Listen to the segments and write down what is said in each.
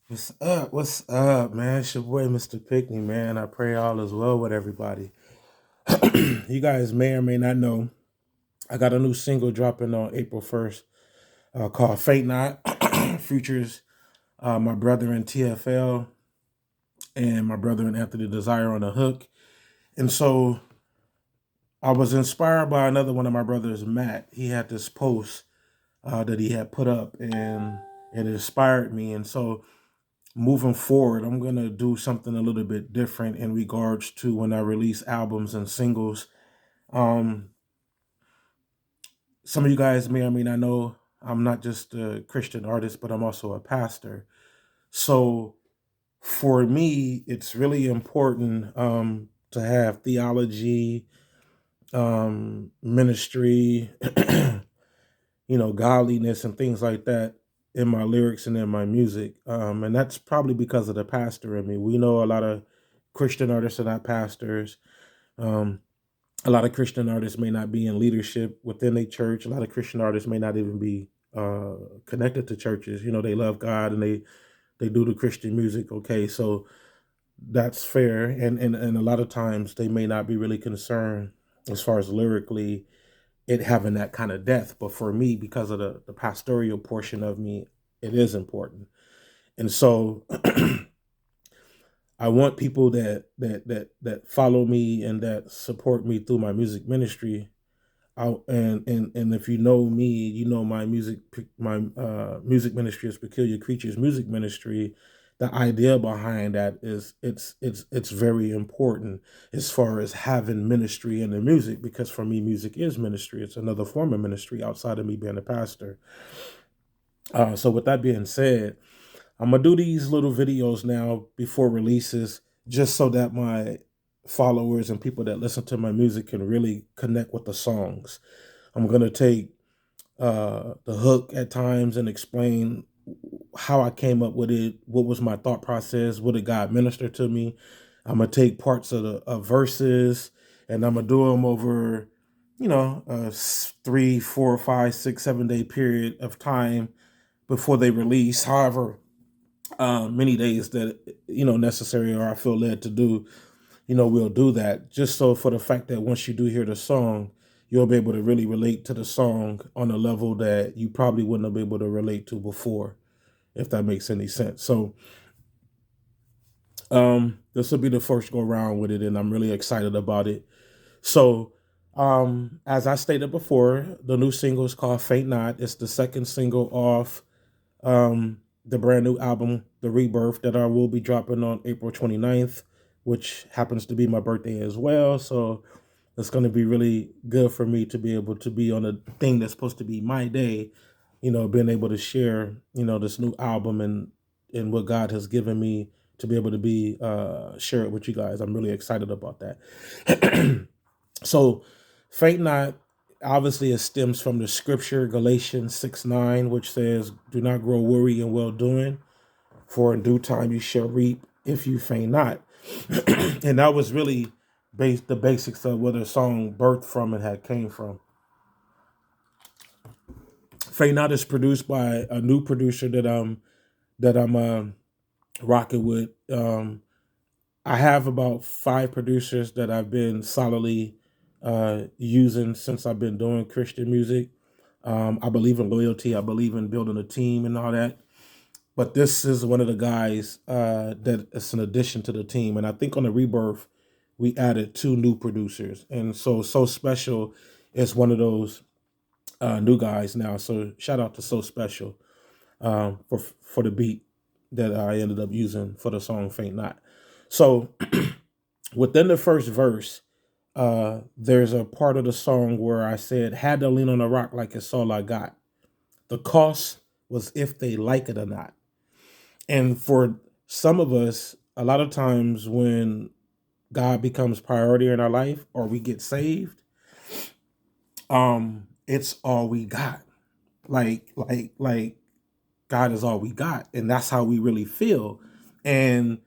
What's up? What's up, man? It's your boy, Mr. Pickney, man. I pray all is well with everybody. You guys may or may not know, I got a new single dropping on April 1st called Fate Not. Features my brother in TFL and my brother in Anthony Desire on the hook. And so I was inspired by another one of my brothers, Matt. He had this post that he had put up and it inspired me. And so moving forward, I'm going to do something a little bit different in regards to when I release albums and singles. Um, some of you guys may or may not know I'm not just a Christian artist, but I'm also a pastor. So for me, it's really important to have theology, ministry, godliness and things like that in my lyrics and in my music. And that's probably because of the pastor in me. We know a lot of Christian artists are not pastors. Um, a lot of Christian artists may not be in leadership within a church. A lot of Christian artists may not even be connected to churches. They love God and they do the Christian music. Okay, so that's fair. And a lot of times they may not be really concerned as far as lyrically it having that kind of depth. But for me, because of the pastoral portion of me, it is important. And so I want people that follow me and that support me through my music ministry. And if you know me, you know my music ministry is Peculiar Creatures Music Ministry. The idea behind that is it's very important as far as having ministry in the music, because for me music is ministry. It's another form of ministry outside of me being a pastor. So with that being said, I'm gonna do these little videos now before releases, just so that my followers and people that listen to my music can really connect with the songs. I'm gonna take the hook at times and explain how I came up with it, what was my thought process, what did God minister to me. I'm gonna take parts of the verses and I'm gonna do them over, a 3, 4, 5, 6, 7 day period of time before they release. However, many days that necessary or I feel led to do, we'll do that. Just so for the fact that once you do hear the song, you'll be able to really relate to the song on a level that you probably wouldn't have been able to relate to before, if that makes any sense. So this will be the first go around with it, and I'm really excited about it. So as I stated before, the new single is called Faint Not. It's the second single off the brand new album, The Rebirth, that I will be dropping on April 29th, which happens to be my birthday as well. So it's going to be really good for me to be able to be on a thing that's supposed to be my day, being able to share, this new album and what God has given me to be able to be share it with you guys. I'm really excited about that. So, faint not, obviously, it stems from the scripture, Galatians 6:9, which says, "Do not grow weary in well doing, for in due time you shall reap if you faint not." And that was really the basics of where the song birthed from and had came from. Faint not is produced by a new producer that I'm rocking with. I have about 5 producers that I've been solidly using since I've been doing Christian music. I believe in loyalty. I believe in building a team and all that. But this is one of the guys that is an addition to the team. And I think on the Rebirth, we added 2 new producers. And SoSpecial is one of those new guys now. So shout out to SoSpecial for the beat that I ended up using for the song Faint Not. So within the first verse, there's a part of the song where I said, "Had to lean on a rock like it's all I got. The cost was if they like it or not." And for some of us, a lot of times when God becomes priority in our life or we get saved, it's all we got. Like God is all we got. And that's how we really feel. And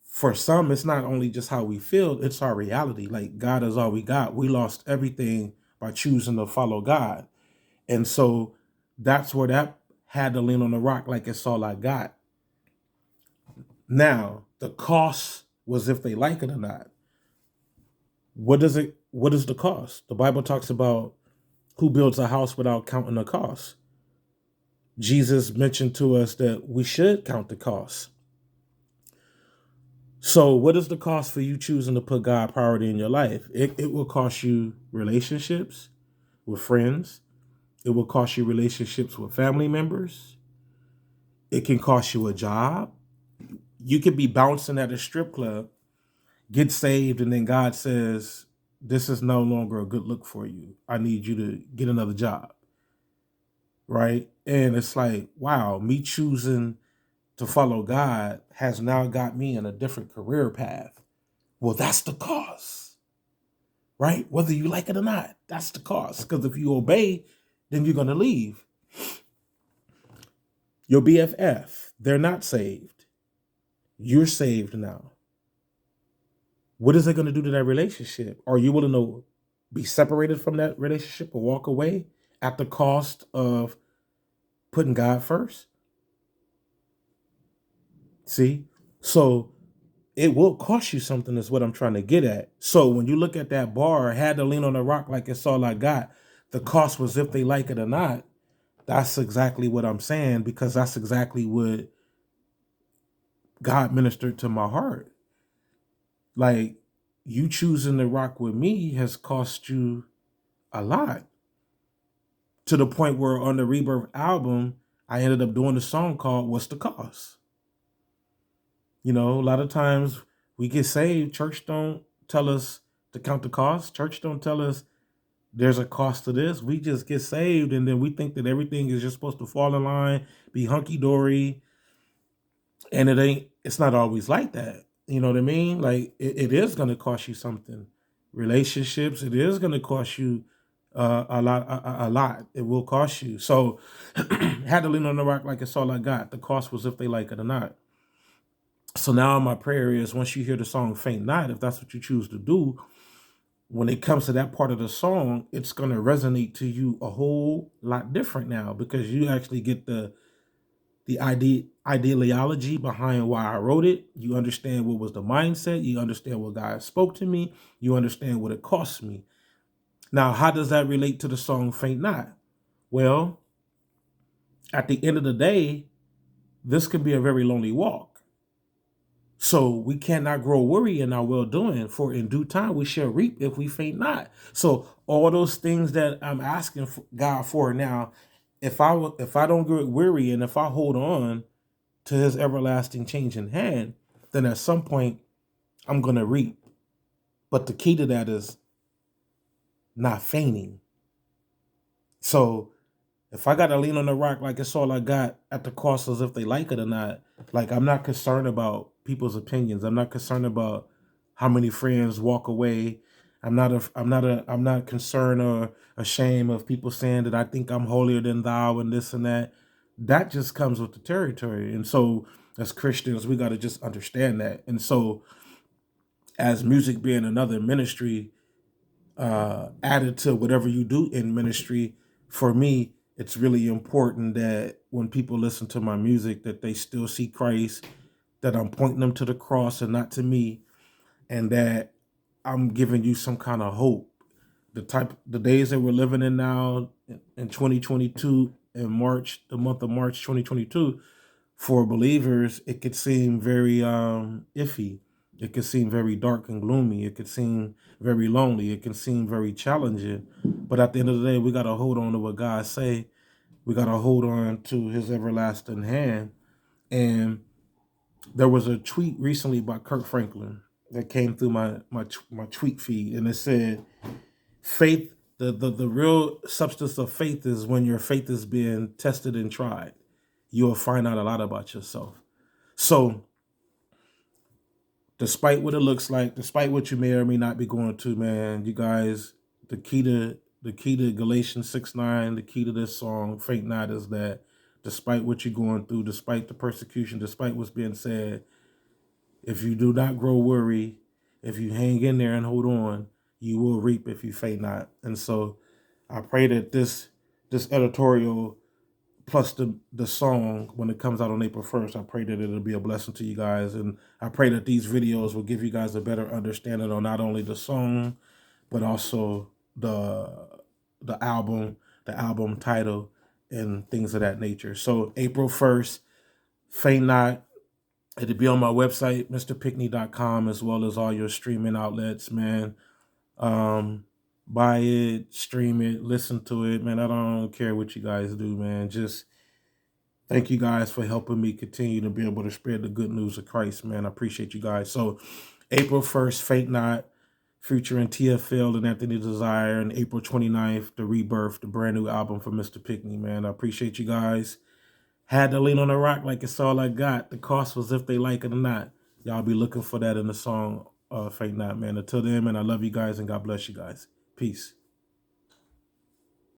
for some, it's not only just how we feel, it's our reality. Like God is all we got. We lost everything by choosing to follow God. And so that's where that had to lean on the rock like it's all I got Now, the cost was if they like it or not. What is the cost? The Bible talks about who builds a house without counting the cost. Jesus mentioned to us that we should count the cost. So, what is the cost for you choosing to put God priority in your life? It will cost you relationships with friends. It will cost you relationships with family members. It can cost you a job. You could be bouncing at a strip club, get saved, and then God says, "This is no longer a good look for you. I need you to get another job." Right? And it's like, wow, me choosing to follow God has now got me in a different career path. Well, that's the cost, right? Whether you like it or not, that's the cost. Because if you obey, then you're going to leave. Your BFF, they're not saved. You're saved now. What is it going to do to that relationship? Are you willing to be separated from that relationship or walk away at the cost of putting God first? See? So it will cost you something, is what I'm trying to get at. So when you look at that bar, had to lean on the rock like it's all I got, the cost was if they like it or not. That's exactly what I'm saying, because that's exactly what God ministered to my heart. Like, you choosing to rock with me has cost you a lot, to the point where on the Rebirth album, I ended up doing a song called What's the Cost? You know, a lot of times we get saved, church don't tell us to count the cost. Church don't tell us there's a cost to this. We just get saved, and then we think that everything is just supposed to fall in line, be hunky-dory, and it's not always like that. You know what I mean? Like, it is going to cost you something. Relationships, it is going to cost you a lot. A lot. It will cost you. So, had to lean on the rock like it's all I got. The cost was if they like it or not. So now my prayer is, once you hear the song Faint Not, if that's what you choose to do, when it comes to that part of the song, it's going to resonate to you a whole lot different now, because you actually get the ideology behind why I wrote it. You understand what was the mindset. You understand what God spoke to me. You understand what it cost me. Now, how does that relate to the song Faint Not? Well, at the end of the day, this could be a very lonely walk. So we cannot grow weary in our well-doing, for in due time we shall reap if we faint not. So all those things that I'm asking God for now, if I don't get weary, and if I hold on to His everlasting changing hand, then at some point I'm gonna reap. But the key to that is not fainting. So if I got to lean on the rock like it's all I got, at the cost as if they like it or not, like, I'm not concerned about people's opinions. I'm not concerned about how many friends walk away. I'm not concerned or ashamed of people saying that I think I'm holier than thou and this and that. That just comes with the territory. And so as Christians, we got to just understand that. And so, as music being another ministry, added to whatever you do in ministry, for me, it's really important that when people listen to my music, that they still see Christ, that I'm pointing them to the cross and not to me, and that I'm giving you some kind of hope. The days that we're living in now in 2022, in March, the month of March 2022, for believers, it could seem very iffy. It could seem very dark and gloomy. It could seem very lonely. It can seem very challenging. But at the end of the day, we got to hold on to what God say. We got to hold on to His everlasting hand. And there was a tweet recently by Kirk Franklin that came through my tweet feed, and it said, "Faith, the real substance of faith is when your faith is being tested and tried. You'll find out a lot about yourself." So, despite what it looks like, despite what you may or may not be going to, man, you guys, the key to Galatians 6:9, the key to this song, Faint Not, is that despite what you're going through, despite the persecution, despite what's being said, if you do not grow weary, if you hang in there and hold on, you will reap if you faint not. And so I pray that this editorial plus the song when it comes out on April 1st. I pray that it'll be a blessing to you guys, and I pray that these videos will give you guys a better understanding on not only the song but also the album title, and things of that nature. So April 1st, faint not. It'll be on my website, Mr.Pickney.com, as well as all your streaming outlets, man. Um, Buy it, stream it, listen to it, man. I don't care what you guys do, man. Just thank you guys for helping me continue to be able to spread the good news of Christ, man. I appreciate you guys. So April 1st, Faint Not, featuring TFL and Anthony Desire, and April 29th, The Rebirth, the brand new album from Mr. Pickney, man. I appreciate you guys. Had to lean on the rock like it's all I got. The cost was if they like it or not. Y'all be looking for that in the song Faint Not, man. Until then, man, I love you guys and God bless you guys. Peace.